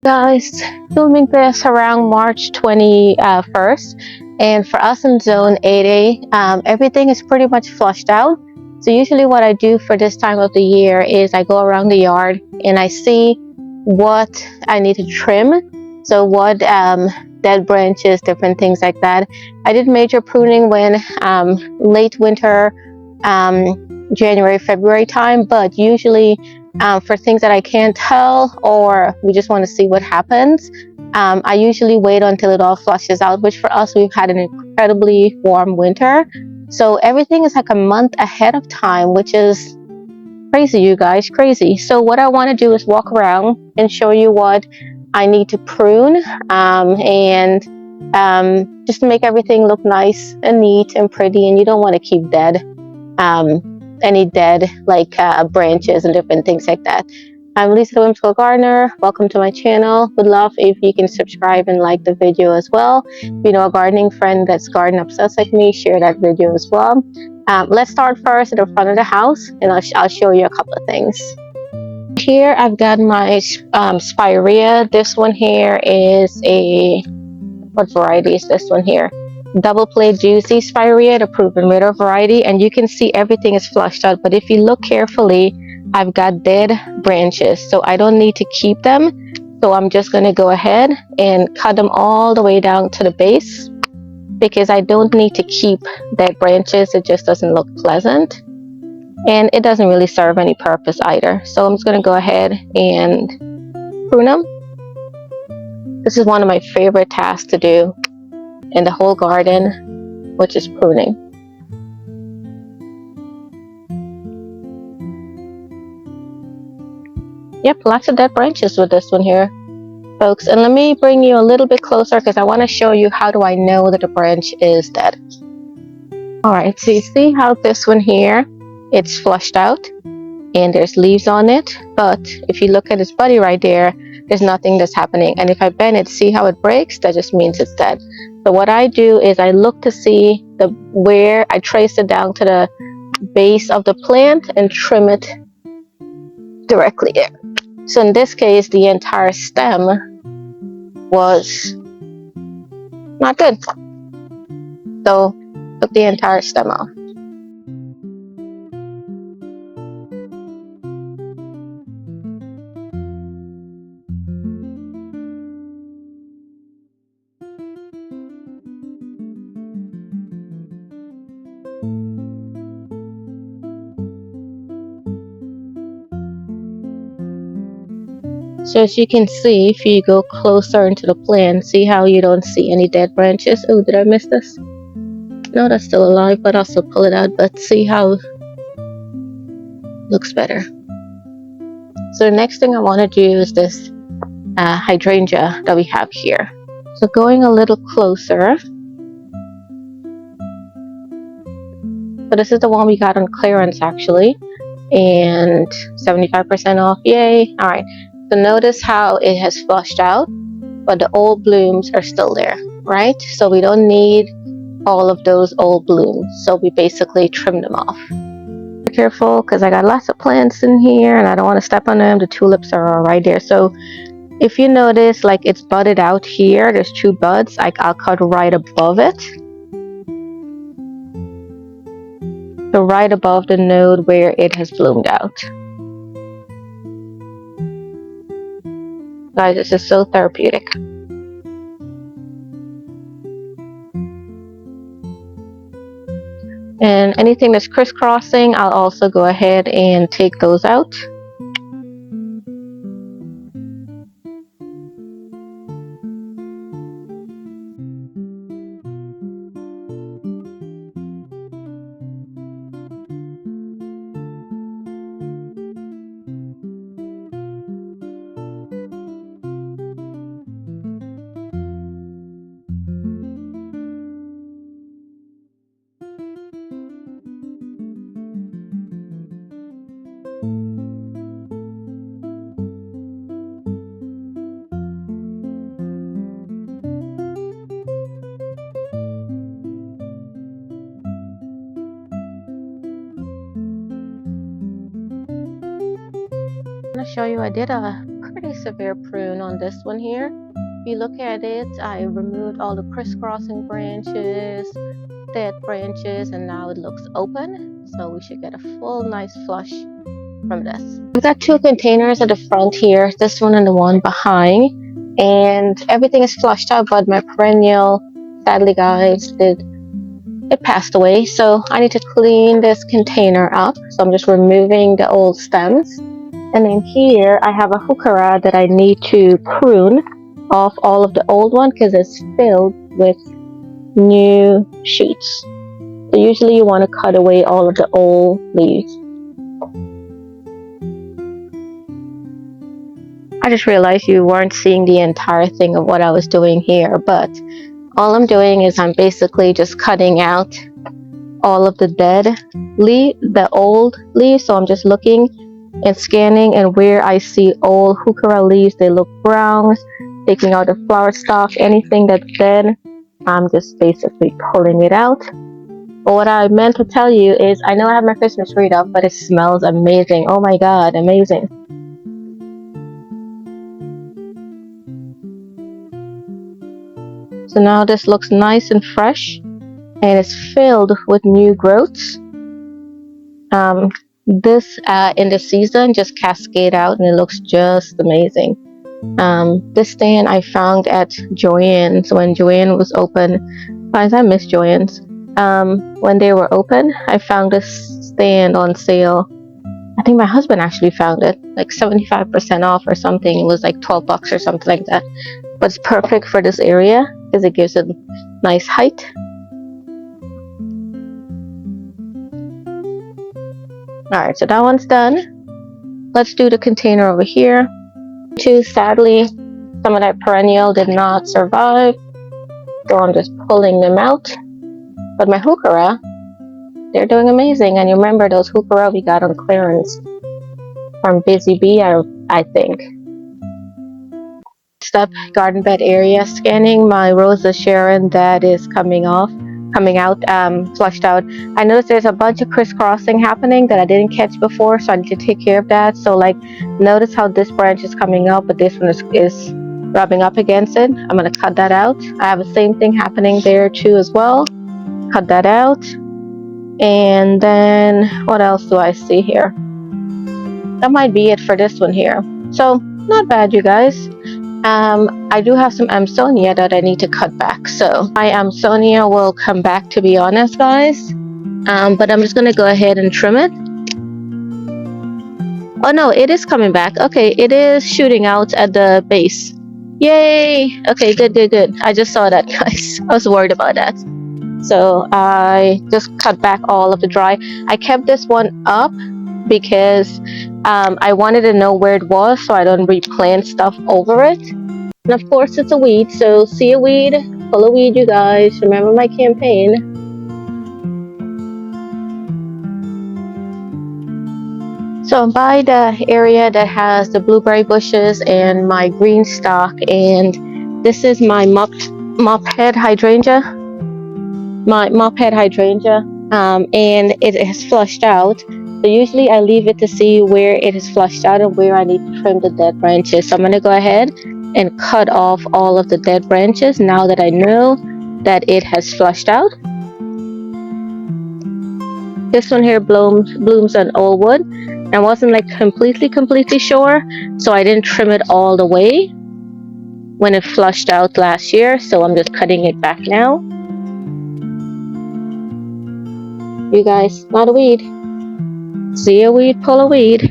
Guys, filming this around March 21st, and for us in zone 8A, everything is pretty much flushed out. So usually what I do for this time of the year is I go around the yard and I see what I need to trim. So what dead branches, different things like that. I did major pruning when late winter, January, February time, but usually for things that I can't tell or we just want to see what happens, I usually wait until it all flushes out, which for us, we've had an incredibly warm winter. So everything is like a month ahead of time, which is crazy, you guys, crazy. So what I want to do is walk around and show you what I need to prune and just to make everything look nice and neat and pretty. And you don't want to keep dead any dead like branches and different things like that. I'm Lisa, the Whimsical Gardener. Welcome to my channel. Would love if you can subscribe and like the video as well. If you know a gardening friend that's garden obsessed like me, share that video as well. Let's start first at the front of the house, and I'll show you a couple of things. Here I've got my spirea. This one here is what variety is this one here? Double play juicy spirea, the proven winner variety, and you can see everything is flushed out, but if you look carefully, I've got dead branches, so I don't need to keep them. So I'm just going to go ahead and cut them all the way down to the base because I don't need to keep dead branches. It just doesn't look pleasant and it doesn't really serve any purpose either. So I'm just going to go ahead and prune them. This is one of my favorite tasks to do in the whole garden, which is pruning. Yep, lots of dead branches with this one here, folks. And let me bring you a little bit closer because I want to show you how do I know that a branch is dead. Alright, so you see how this one here, it's flushed out and there's leaves on it, but if you look at its body right there, there's nothing that's happening. And if I bend it, see how it breaks? That just means it's dead. So what I do is I look to see where I trace it down to the base of the plant and trim it directly there. So in this case, the entire stem was not good. So took the entire stem off. So as you can see, if you go closer into the plant, see how you don't see any dead branches? Oh, did I miss this? No, that's still alive, but I'll still pull it out. But see how it looks better. So the next thing I want to do is this hydrangea that we have here. So going a little closer. So this is the one we got on clearance actually. And 75% off, yay. All right. So notice how it has flushed out, but the old blooms are still there, right? So we don't need all of those old blooms. So we basically trim them off. Be careful because I got lots of plants in here and I don't want to step on them. The tulips are right there. So if you notice, like it's budded out here, there's two buds. I'll cut right above it. So right above the node where it has bloomed out. Guys, this is so therapeutic. And anything that's crisscrossing, I'll also go ahead and take those out. I'm going to show you I did a pretty severe prune on this one here. If you look at it, I removed all the crisscrossing branches, dead branches, and now it looks open. So we should get a full nice flush from this. We've got two containers at the front here, this one and the one behind, and everything is flushed out, but my perennial, sadly guys, it passed away. So I need to clean this container up. So I'm just removing the old stems. And then here I have a heuchera that I need to prune off all of the old one because it's filled with new shoots. So usually you want to cut away all of the old leaves. I just realized you weren't seeing the entire thing of what I was doing here, but all I'm doing is I'm basically just cutting out all of the the old leaves. So I'm just looking and scanning, and where I see old heuchera leaves, they look brown, taking out the flower stalk, anything that's dead, I'm just basically pulling it out. But what I meant to tell you is, I know I have my Christmas tree up, but it smells amazing. Oh my god, amazing. So now this looks nice and fresh, and it's filled with new growths. This in the season just cascade out, and it looks just amazing. This stand I found at Joann's when Joann was open. Guys, I miss Joann's. When they were open, I found this stand on sale. I think my husband actually found it, like 75% off or something. It was like 12 bucks or something like that. But it's perfect for this area because it gives it nice height. Alright, so that one's done. Let's do the container over here. Sadly, some of that perennial did not survive, so I'm just pulling them out. But my heuchera, they're doing amazing. And you remember those heuchera we got on clearance from Busy Bee, I think. Step garden bed area, scanning my Rosa Sharon that is coming out, flushed out. I noticed there's a bunch of crisscrossing happening that I didn't catch before, so I need to take care of that. So like, notice how this branch is coming up, but this one is rubbing up against it. I'm going to cut that out. I have the same thing happening there too as well. Cut that out. And then what else do I see here? That might be it for this one here. So not bad, you guys. I do have some Amsonia that I need to cut back, so my Amsonia will come back, to be honest, guys. But I'm just gonna go ahead and trim it. Oh no, it is coming back. Okay, it is shooting out at the base. Yay! Okay, good. I just saw that, guys. I was worried about that. So I just cut back all of the dry. I kept this one up because I wanted to know where it was so I don't replant stuff over it. And of course it's a weed, so see a weed, pull a weed, you guys. Remember my campaign. So I'm by the area that has the blueberry bushes and my green stock, and this is my mop head hydrangea. And it has flushed out. So usually I leave it to see where it is flushed out and where I need to trim the dead branches. So I'm going to go ahead and cut off all of the dead branches now that I know that it has flushed out. This one here blooms on old wood. I wasn't like completely sure, so I didn't trim it all the way when it flushed out last year. So I'm just cutting it back now. You guys, not a weed. See a weed, pull a weed.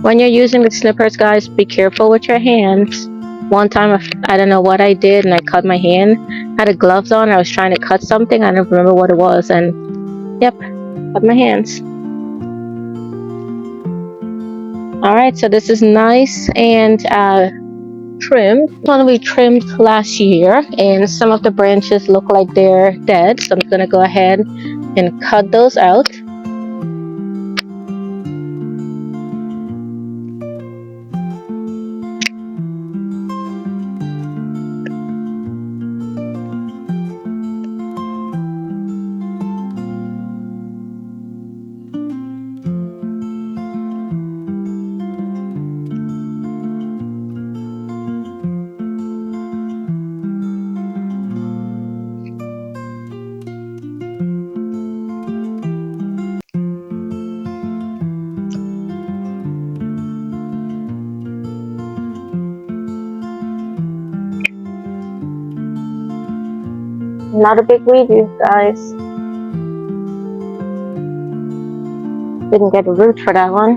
When you're using the snippers, guys, be careful with your hands. One time, I don't know what I did, and I cut my hand. I had gloves on, I was trying to cut something, I don't remember what it was, and yep, cut my hands. Alright, so this is nice and trimmed. This one we trimmed last year, and some of the branches look like they're dead, so I'm going to go ahead and cut those out. Not a big weed, you guys. Didn't get a root for that one.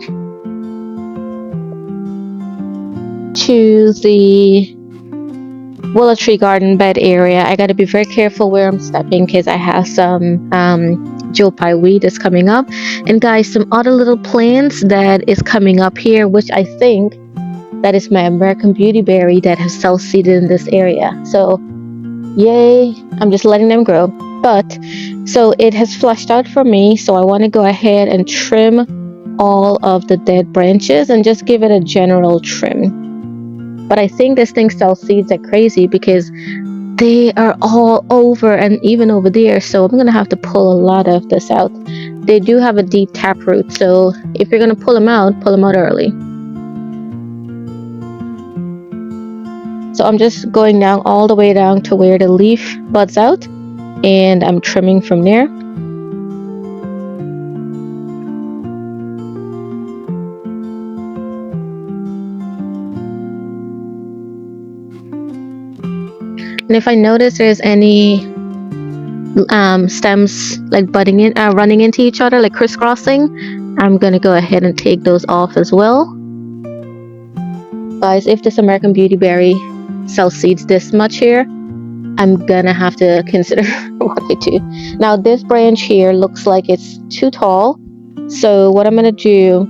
To the willow tree garden bed area, I got to be very careful where I'm stepping because I have some Joe Pye weed is coming up. And guys, some other little plants that is coming up here, which I think that is my American beautyberry that has self-seeded in this area. So yay, I'm just letting them grow. But so it has flushed out for me, so I want to go ahead and trim all of the dead branches and just give it a general trim. But I think this thing sells seeds like crazy because they are all over and even over there. So I'm going to have to pull a lot of this out. They do have a deep taproot. So if you're going to pull them out early. So I'm just going down all the way down to where the leaf buds out. And I'm trimming from there. And if I notice there's any stems like budding in, running into each other, like crisscrossing, I'm gonna go ahead and take those off as well. Guys, if this American beautyberry sells seeds this much here, I'm gonna have to consider what I do. Now this branch here looks like it's too tall, so what I'm gonna do,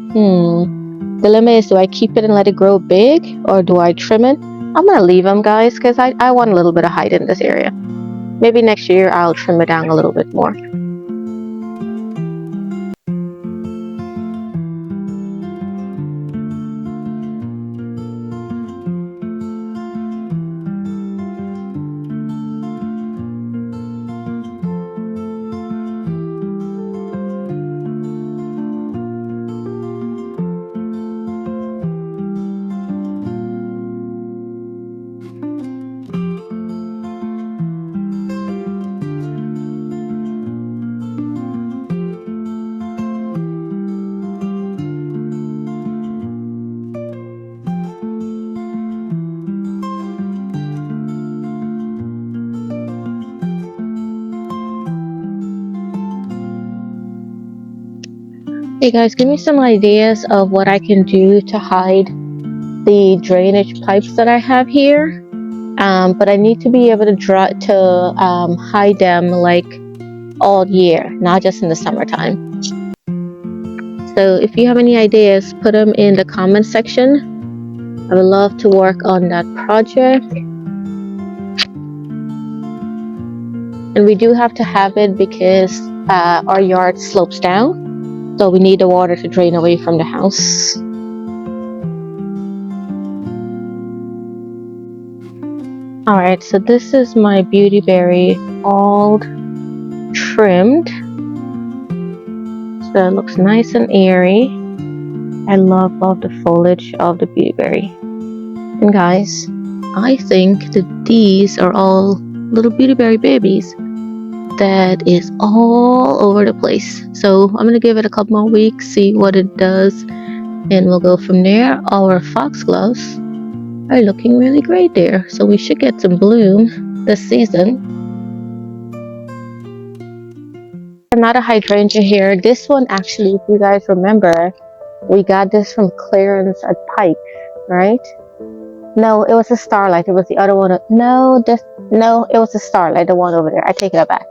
dilemma is, do I keep it and let it grow big or do I trim it? I'm gonna leave them, guys, because I want a little bit of height in this area. Maybe next year I'll trim it down a little bit more. Hey guys, give me some ideas of what I can do to hide the drainage pipes that I have here. But I need to be able to hide them like all year, not just in the summertime. So if you have any ideas, put them in the comment section. I would love to work on that project. And we do have to have it because our yard slopes down. So we need the water to drain away from the house. Alright, so this is my beautyberry all trimmed. So it looks nice and airy. I love the foliage of the beautyberry. And guys, I think that these are all little beautyberry babies that is all over the place. So I'm gonna give it a couple more weeks, see what it does, and we'll go from there. Our foxgloves are looking really great there, so we should get some bloom this season. Another hydrangea here. This one actually, if you guys remember, we got this from clearance at Pike, right? No, it was a starlight. It was the other one. No, it was a starlight, the one over there. I take it back.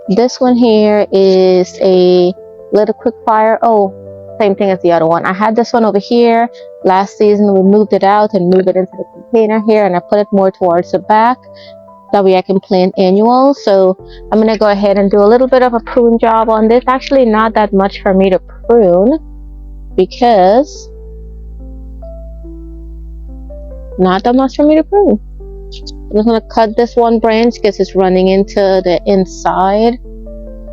This one here is a little quick fire. Oh, same thing as the other one. I had this one over here last season. We moved it out and moved it into the container here, and I put it more towards the back. That way I can plant annual. So I'm gonna go ahead and do a little bit of a prune job on this. Actually, not that much for me to prune because not that much for me to prune. I'm just gonna cut this one branch because it's running into the inside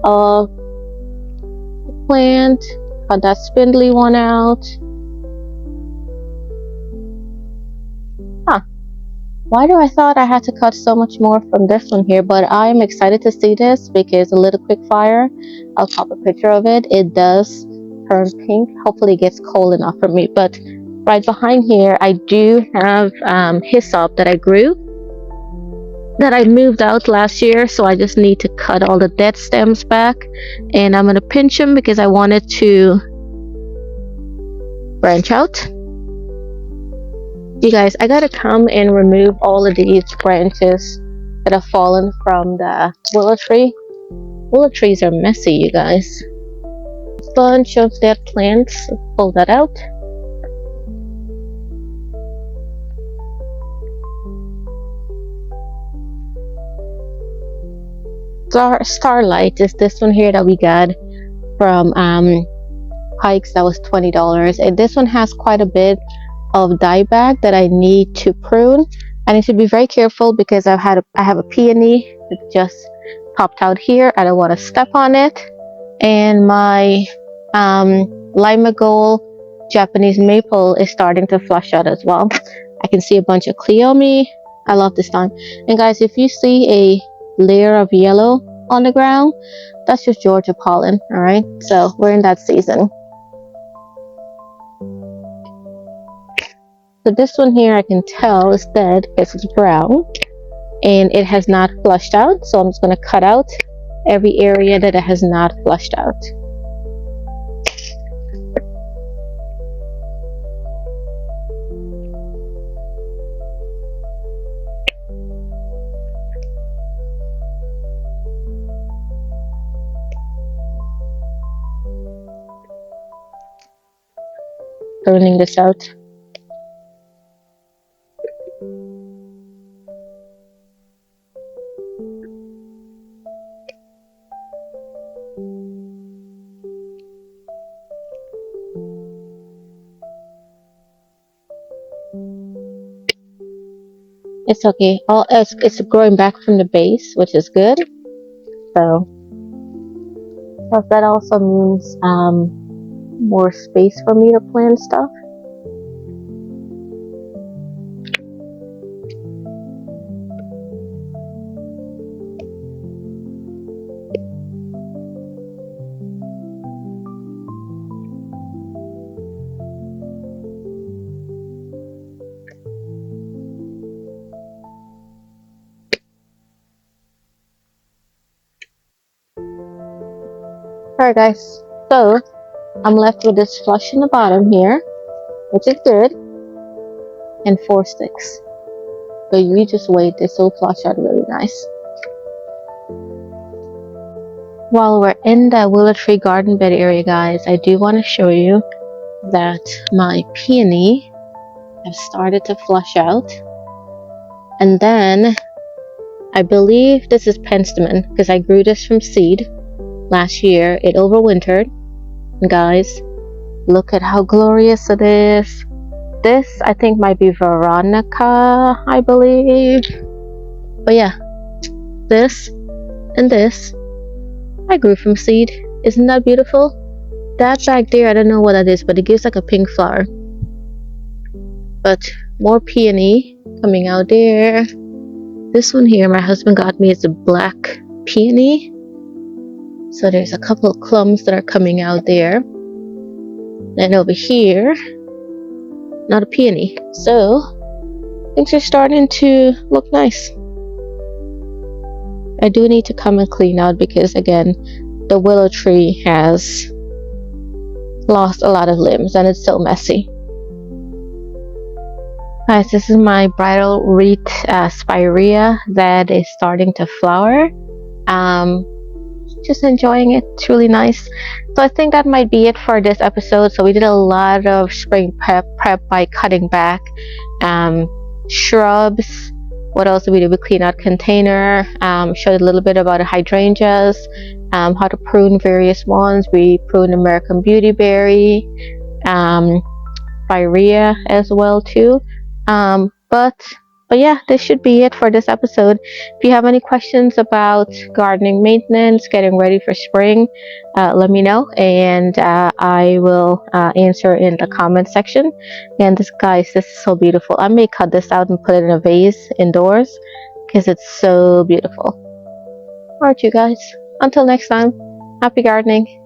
of the plant. Cut that spindly one out. Why do I thought I had to cut so much more from this one here? But I'm excited to see this because a little quick fire. I'll pop a picture of it. It does turn pink. Hopefully it gets cold enough for me. But right behind here, I do have hyssop that I grew. that I moved out last year, so I just need to cut all the dead stems back, and I'm gonna pinch them because I want it to branch out. You guys, I gotta come and remove all of these branches that have fallen from the willow tree. Willow trees are messy, you guys. Bunch of dead plants. Pull that out. Starlight is this one here that we got from Pikes. That was $20, and this one has quite a bit of dieback that I need to prune. I need to be very careful because I have a peony that just popped out here. I don't want to step on it, and my lima gold Japanese maple is starting to flush out as well. I can see a bunch of cleome. I love this time. And guys, if you see a layer of yellow on the ground, that's just Georgia pollen. All right, so we're in that season. So this one here I can tell is dead because it's brown and it has not flushed out. So I'm just going to cut out every area that it has not flushed out. Pruning this out. It's okay. It's growing back from the base, which is good. So that also means more space for me to plant stuff. Alright guys, so I'm left with this flush in the bottom here, which is good, and 4 sticks. So you just wait, this will flush out really nice. While we're in the willow tree garden bed area, guys, I do want to show you that my peony have started to flush out. And then I believe this is penstemon because I grew this from seed last year. It overwintered. And guys, look at how glorious it is. This I think might be Veronica, I believe. But yeah, this and this I grew from seed. Isn't that beautiful? That back there, I don't know what that is, but it gives like a pink flower. But more peony coming out there. This one here my husband got me is a black peony. So there's a couple of clumps that are coming out there. And over here, not a peony. So things are starting to look nice. I do need to come and clean out because again, the willow tree has lost a lot of limbs and it's so messy. Guys, this is my bridal wreath spirea that is starting to flower. Just enjoying it. It's really nice. So I think that might be it for this episode. So we did a lot of spring prep by cutting back shrubs. What else did we do? We clean out container, showed a little bit about the hydrangeas, how to prune various ones. We pruned American beautyberry, spirea as well too. But yeah, this should be it for this episode. If you have any questions about gardening maintenance, getting ready for spring, let me know, and I will answer in the comment section. And this, guys, this is so beautiful. I may cut this out and put it in a vase indoors because it's so beautiful. Alright, you guys. Until next time, happy gardening.